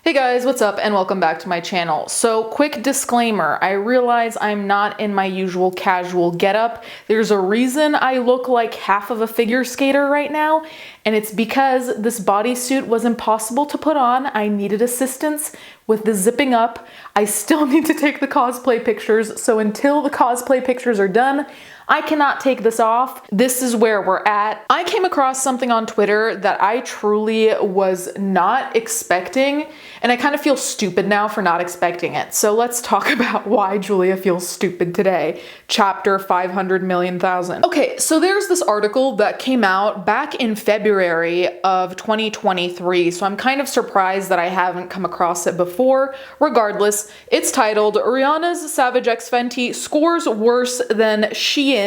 Hey guys, what's up and welcome back to my channel. So quick disclaimer, I realize I'm not in my usual casual getup. There's a reason I look like half of a figure skater right now, and it's because this bodysuit was impossible to put on. I needed assistance with the zipping up. I still need to take the cosplay pictures, so until the cosplay pictures are done, I cannot take this off. This is where we're at. I came across something on Twitter that I truly was not expecting, and I kind of feel stupid now for not expecting it. So let's talk about why Julia feels stupid today. Chapter 500,000,000. Okay, so there's this article that came out back in February of 2023, so I'm kind of surprised that I haven't come across it before. Regardless, it's titled, Rihanna's Savage X Fenty scores worse than SheIn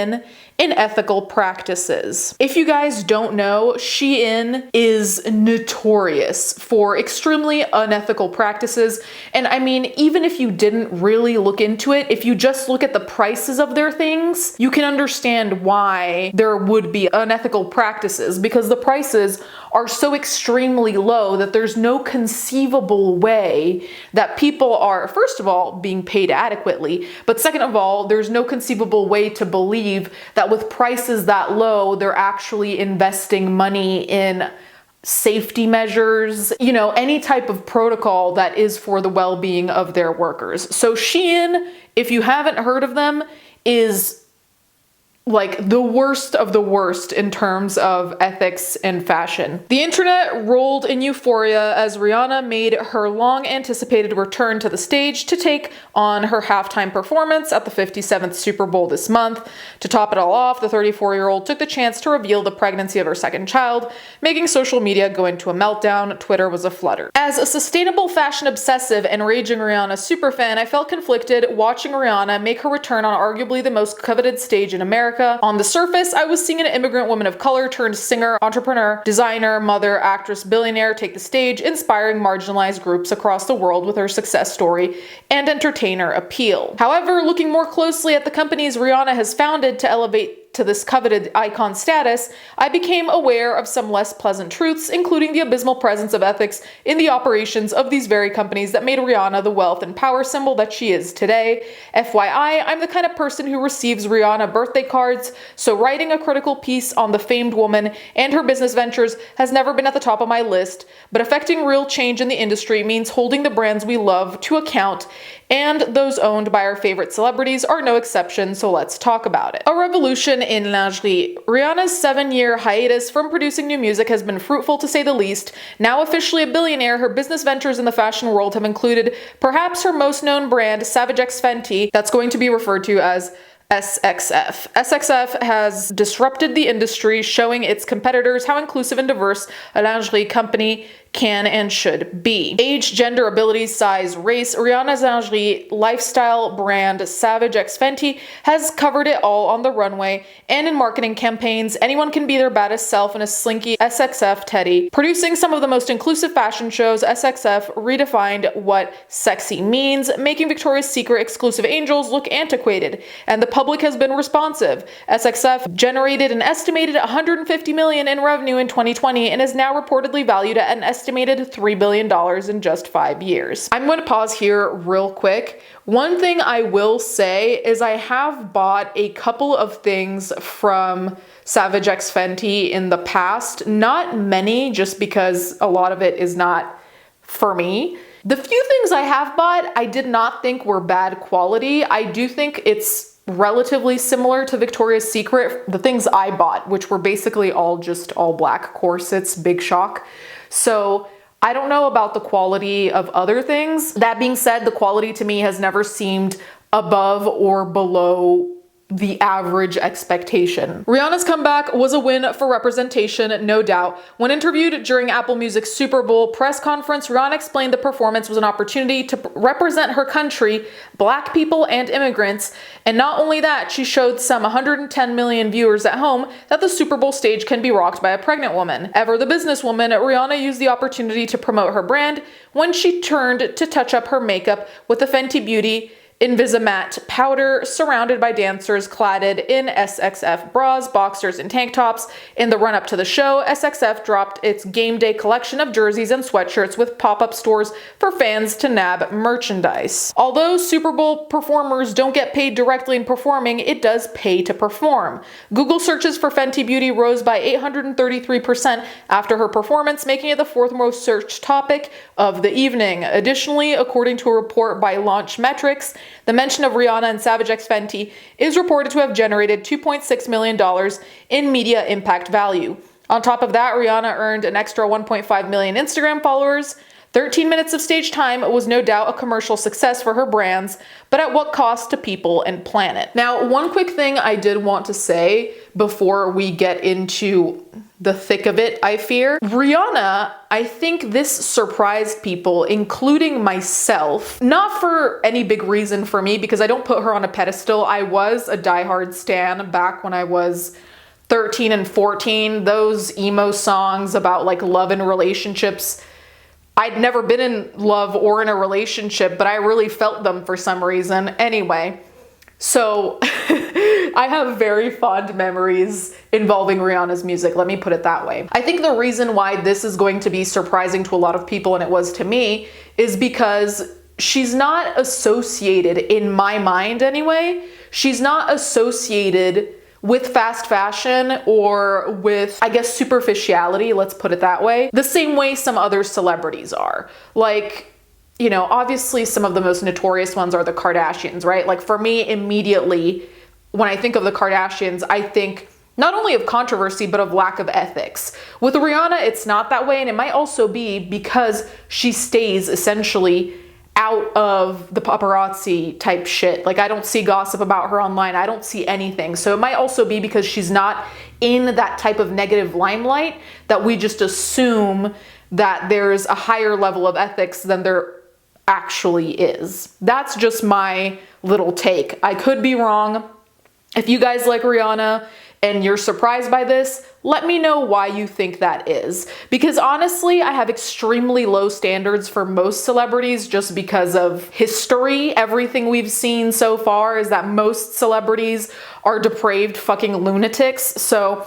in ethical practices. If you guys don't know, SheIn is notorious for extremely unethical practices. And I mean, even if you didn't really look into it, if you just look at the prices of their things, you can understand why there would be unethical practices, because the prices are so extremely low that there's no conceivable way that people are, first of all, being paid adequately, but second of all, there's no conceivable way to believe that with prices that low, they're actually investing money in safety measures, you know, any type of protocol that is for the well-being of their workers. So SheIn, if you haven't heard of them, is like the worst of the worst in terms of ethics and fashion. The internet rolled in euphoria as Rihanna made her long-anticipated return to the stage to take on her halftime performance at the 57th Super Bowl this month. To top it all off, the 34-year-old took the chance to reveal the pregnancy of her second child, making social media go into a meltdown. Twitter was aflutter. As a sustainable fashion obsessive and raging Rihanna superfan, I felt conflicted watching Rihanna make her return on arguably the most coveted stage in America. On the surface, I was seeing an immigrant woman of color turned singer, entrepreneur, designer, mother, actress, billionaire take the stage, inspiring marginalized groups across the world with her success story and entertainer appeal. However, looking more closely at the companies Rihanna has founded to elevate to this coveted icon status, I became aware of some less pleasant truths, including the abysmal presence of ethics in the operations of these very companies that made Rihanna the wealth and power symbol that she is today. FYI, I'm the kind of person who receives Rihanna birthday cards, so writing a critical piece on the famed woman and her business ventures has never been at the top of my list, but affecting real change in the industry means holding the brands we love to account, and those owned by our favorite celebrities are no exception, so let's talk about it. A revolution in lingerie. Rihanna's 7-year hiatus from producing new music has been fruitful to say the least. Now officially a billionaire, her business ventures in the fashion world have included perhaps her most known brand, Savage X Fenty, that's going to be referred to as SXF. SXF has disrupted the industry, showing its competitors how inclusive and diverse a lingerie company can and should be. Age, gender, abilities, size, race, Rihanna's lingerie lifestyle brand Savage X Fenty has covered it all on the runway and in marketing campaigns. Anyone can be their baddest self in a slinky SXF teddy. Producing some of the most inclusive fashion shows, SXF redefined what sexy means, making Victoria's Secret exclusive angels look antiquated, and the public has been responsive. SXF generated an estimated $150 million in revenue in 2020 and is now reportedly valued at an estimated $3 billion in just 5 years. I'm going to pause here real quick. One thing I will say is I have bought a couple of things from Savage X Fenty in the past. Not many, just because a lot of it is not for me. The few things I have bought, I did not think were bad quality. I do think it's relatively similar to Victoria's Secret. The things I bought, which were basically all black corsets, big shock. So I don't know about the quality of other things. That being said, the quality to me has never seemed above or below the average expectation. Rihanna's comeback was a win for representation, no doubt. When interviewed during Apple Music's Super Bowl press conference, Rihanna explained the performance was an opportunity to represent her country, Black people, and immigrants. And not only that, she showed some 110 million viewers at home that the Super Bowl stage can be rocked by a pregnant woman. Ever the businesswoman, Rihanna used the opportunity to promote her brand when she turned to touch up her makeup with the Fenty Beauty Invisimatte powder surrounded by dancers cladded in SXF bras, boxers, and tank tops. In the run-up to the show, SXF dropped its game day collection of jerseys and sweatshirts with pop-up stores for fans to nab merchandise. Although Super Bowl performers don't get paid directly in performing, it does pay to perform. Google searches for Fenty Beauty rose by 833% after her performance, making it the fourth most searched topic of the evening. Additionally, according to a report by Launch Metrics, the mention of Rihanna and Savage X Fenty is reported to have generated $2.6 million in media impact value. On top of that, Rihanna earned an extra 1.5 million Instagram followers. 13 minutes of stage time was no doubt a commercial success for her brands, but at what cost to people and planet? Now, one quick thing I did want to say before we get into the thick of it, I fear. Rihanna, I think this surprised people, including myself. Not for any big reason for me, because I don't put her on a pedestal. I was a diehard stan back when I was 13 and 14. Those emo songs about like love and relationships, I'd never been in love or in a relationship, but I really felt them for some reason. Anyway, so I have very fond memories involving Rihanna's music, let me put it that way. I think the reason why this is going to be surprising to a lot of people, and it was to me, is because she's not associated, in my mind anyway, she's not associated with fast fashion or with, I guess, superficiality, let's put it that way, the same way some other celebrities are. Like, you know, obviously some of the most notorious ones are the Kardashians, right? Like for me, immediately, when I think of the Kardashians, I think not only of controversy, but of lack of ethics. With Rihanna, it's not that way, and it might also be because she stays essentially out of the paparazzi type shit. Like I don't see gossip about her online. I don't see anything. So it might also be because she's not in that type of negative limelight that we just assume that there's a higher level of ethics than there actually is. That's just my little take. I could be wrong. If you guys like Rihanna and you're surprised by this, let me know why you think that is. Because honestly, I have extremely low standards for most celebrities just because of history. Everything we've seen so far is that most celebrities are depraved fucking lunatics. So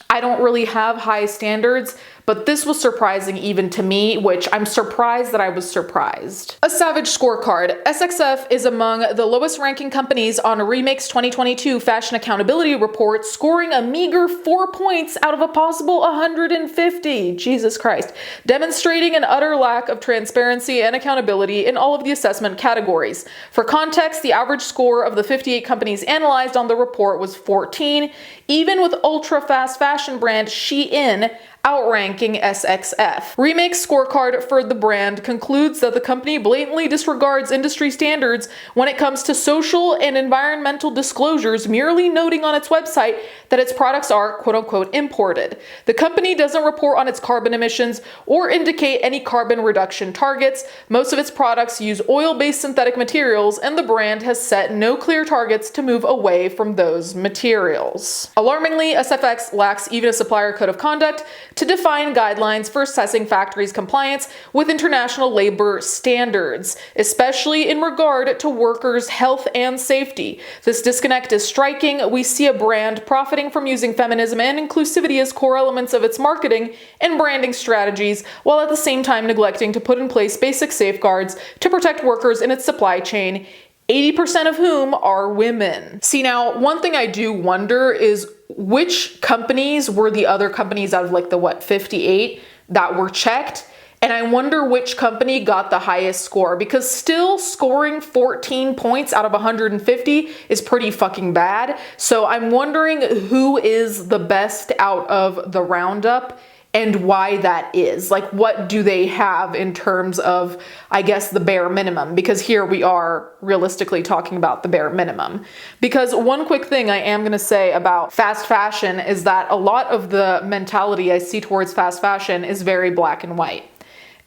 I don't really have high standards, but this was surprising even to me, which I'm surprised that I was surprised. A savage scorecard. SXF is among the lowest ranking companies on Remake's 2022 Fashion Accountability Report, scoring a meager 4 points out of a possible 150. Jesus Christ. Demonstrating an utter lack of transparency and accountability in all of the assessment categories. For context, the average score of the 58 companies analyzed on the report was 14, even with ultra-fast fashion brand SheIn outranking SXF. Remake's scorecard for the brand concludes that the company blatantly disregards industry standards when it comes to social and environmental disclosures, merely noting on its website that its products are quote-unquote imported. The company doesn't report on its carbon emissions or indicate any carbon reduction targets. Most of its products use oil-based synthetic materials, and the brand has set no clear targets to move away from those materials. Alarmingly, SFX lacks even a supplier code of conduct to define guidelines for assessing factories' compliance with international labor standards, especially in regard to workers' health and safety. This disconnect is striking. We see a brand profiting from using feminism and inclusivity as core elements of its marketing and branding strategies, while at the same time neglecting to put in place basic safeguards to protect workers in its supply chain, 80% of whom are women. See, now, one thing I do wonder is which companies were the other companies out of like the 58 that were checked, and I wonder which company got the highest score, because still scoring 14 points out of 150 is pretty fucking bad. So I'm wondering who is the best out of the roundup and why that is. Like, what do they have in terms of, I guess, the bare minimum? Because here we are realistically talking about the bare minimum. Because one quick thing I am going to say about fast fashion is that a lot of the mentality I see towards fast fashion is very black and white.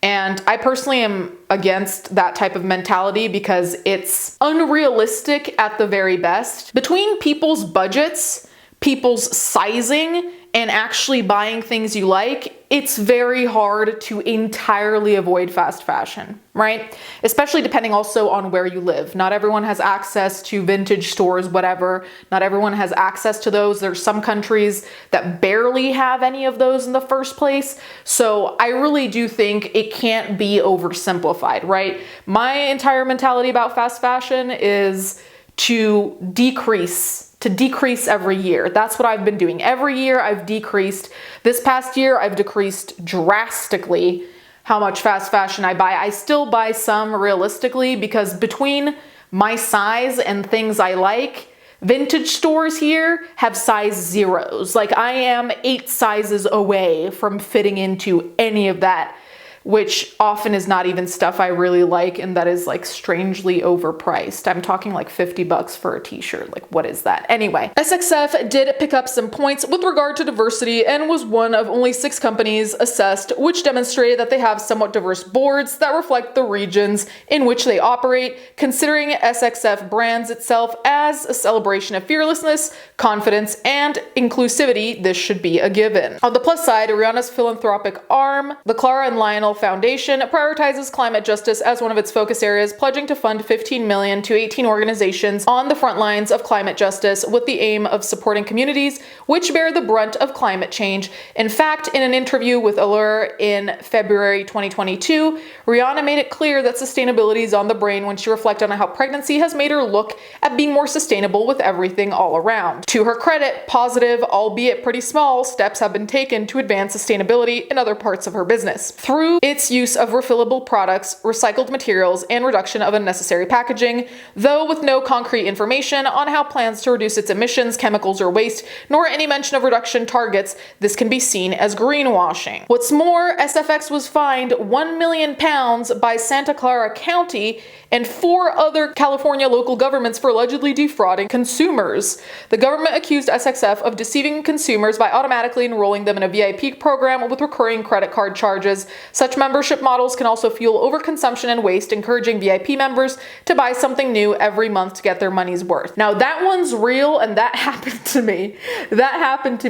And I personally am against that type of mentality because it's unrealistic at the very best. Between people's budgets, people's sizing, and actually buying things you like, it's very hard to entirely avoid fast fashion, right? Especially depending also on where you live. Not everyone has access to vintage stores, whatever. Not everyone has access to those. There's some countries that barely have any of those in the first place. So I really do think it can't be oversimplified, right? My entire mentality about fast fashion is to decrease every year. That's what I've been doing. Every year I've decreased. This past year I've decreased drastically how much fast fashion I buy. I still buy some realistically because between my size and things I like, vintage stores here have size zeros. Like I am 8 sizes away from fitting into any of that, which often is not even stuff I really like, and that is like strangely overpriced. I'm talking like $50 for a t-shirt. Like what is that? Anyway, SXF did pick up some points with regard to diversity and was one of only 6 companies assessed, which demonstrated that they have somewhat diverse boards that reflect the regions in which they operate, considering SXF brands itself as a celebration of fearlessness, confidence, and inclusivity. This should be a given. On the plus side, Rihanna's philanthropic arm, the Clara and Lionel Foundation, prioritizes climate justice as one of its focus areas, pledging to fund $15 million to 18 organizations on the front lines of climate justice with the aim of supporting communities which bear the brunt of climate change. In fact, in an interview with Allure in February 2022, Rihanna made it clear that sustainability is on the brain when she reflected on how pregnancy has made her look at being more sustainable with everything all around. To her credit, positive, albeit pretty small, steps have been taken to advance sustainability in other parts of her business. Through its use of refillable products, recycled materials, and reduction of unnecessary packaging, though with no concrete information on how plans to reduce its emissions, chemicals, or waste, nor any mention of reduction targets, this can be seen as greenwashing. What's more, SFX was fined £1 million by Santa Clara County and 4 other California local governments for allegedly defrauding consumers. The government accused SXF of deceiving consumers by automatically enrolling them in a VIP program with recurring credit card charges. Such membership models can also fuel overconsumption and waste, encouraging VIP members to buy something new every month to get their money's worth. Now that one's real, and that happened to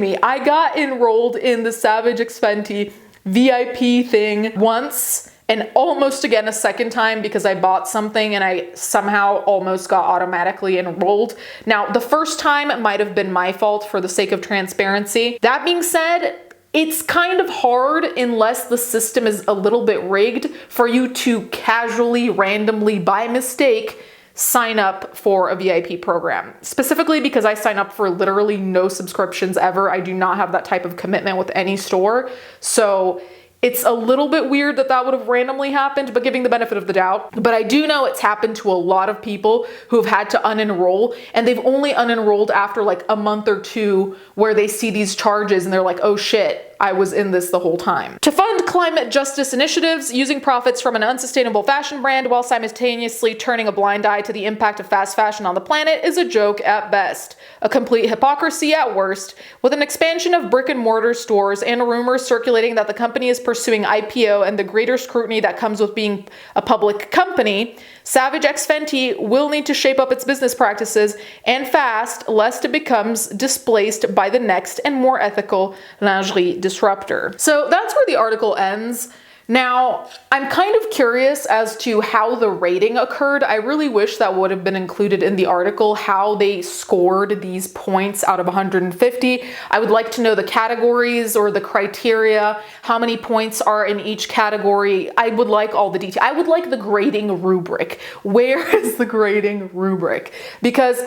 me. I got enrolled in the Savage X Fenty VIP thing once, and almost again a second time because I bought something and I somehow almost got automatically enrolled. Now, the first time it might have been my fault for the sake of transparency. That being said, it's kind of hard, unless the system is a little bit rigged, for you to casually, randomly, by mistake, sign up for a VIP program. Specifically because I sign up for literally no subscriptions ever. I do not have that type of commitment with any store. So it's a little bit weird that that would have randomly happened, but giving the benefit of the doubt. But I do know it's happened to a lot of people who have had to unenroll, and they've only unenrolled after like a month or 2 where they see these charges and they're like, oh shit, I was in this the whole time. To fund climate justice initiatives, using profits from an unsustainable fashion brand while simultaneously turning a blind eye to the impact of fast fashion on the planet is a joke at best, a complete hypocrisy at worst. With an expansion of brick and mortar stores and rumors circulating that the company is pursuing IPO and the greater scrutiny that comes with being a public company, Savage X Fenty will need to shape up its business practices and fast, lest it becomes displaced by the next and more ethical lingerie disruptor. So that's where the article ends. Now, I'm kind of curious as to how the rating occurred. I really wish that would have been included in the article, how they scored these points out of 150. I would like to know the categories or the criteria, how many points are in each category. I would like all the detail. I would like the grading rubric. Where is the grading rubric? Because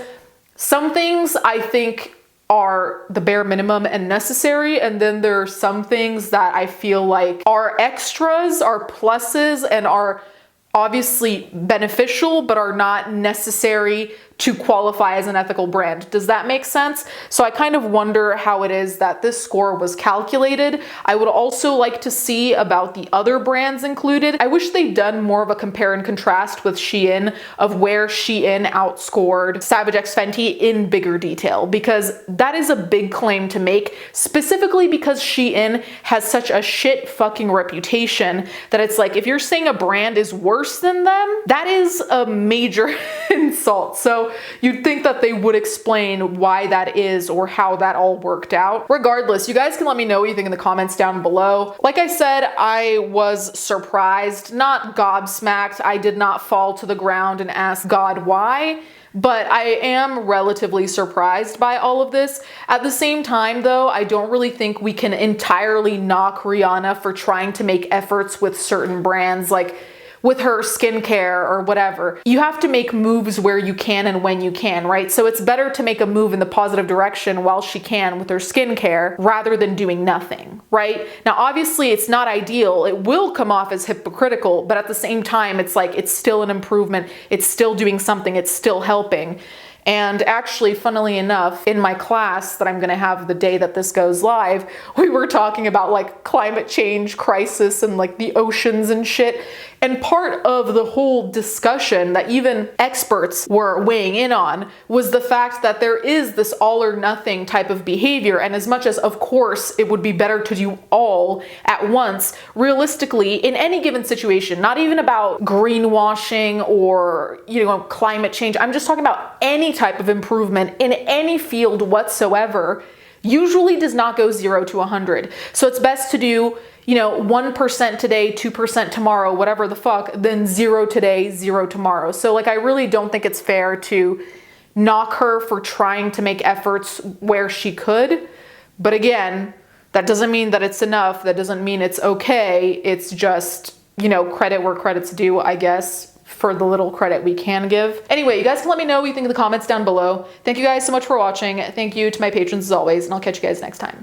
some things I think are the bare minimum and necessary, and then there are some things that I feel like are extras, are pluses, and are obviously beneficial but are not necessary to qualify as an ethical brand. Does that make sense? So I kind of wonder how it is that this score was calculated. I would also like to see about the other brands included. I wish they'd done more of a compare and contrast with SheIn, of where SheIn outscored Savage X Fenty in bigger detail, because that is a big claim to make, specifically because SheIn has such a shit fucking reputation that it's like, if you're saying a brand is worse than them, that is a major insult. So So you'd think that they would explain why that is or how that all worked out. Regardless, you guys can let me know what you think in the comments down below. Like I said, I was surprised, not gobsmacked. I did not fall to the ground and ask God why. But I am relatively surprised by all of this. At the same time, though, I don't really think we can entirely knock Rihanna for trying to make efforts with certain brands, like with her skincare or whatever. You have to make moves where you can and when you can, right? So it's better to make a move in the positive direction while she can with her skincare rather than doing nothing, right? Now, obviously it's not ideal. It will come off as hypocritical, but at the same time, it's like, it's still an improvement. It's still doing something. It's still helping. And actually, funnily enough, in my class that I'm gonna have the day that this goes live, we were talking about like climate change crisis and like the oceans and shit. And part of the whole discussion that even experts were weighing in on was the fact that there is this all or nothing type of behavior. And as much as, of course, it would be better to do all at once, realistically, in any given situation, not even about greenwashing or, climate change, I'm just talking about any type of improvement in any field whatsoever, usually does not go 0 to 100. So it's best to do 1% today, 2% tomorrow, whatever the fuck, then 0 today, 0 tomorrow. So like, I really don't think it's fair to knock her for trying to make efforts where she could. But again, that doesn't mean that it's enough. That doesn't mean it's okay. It's just, credit where credit's due, I guess, for the little credit we can give. Anyway, you guys can let me know what you think in the comments down below. Thank you guys so much for watching. Thank you to my patrons as always, and I'll catch you guys next time.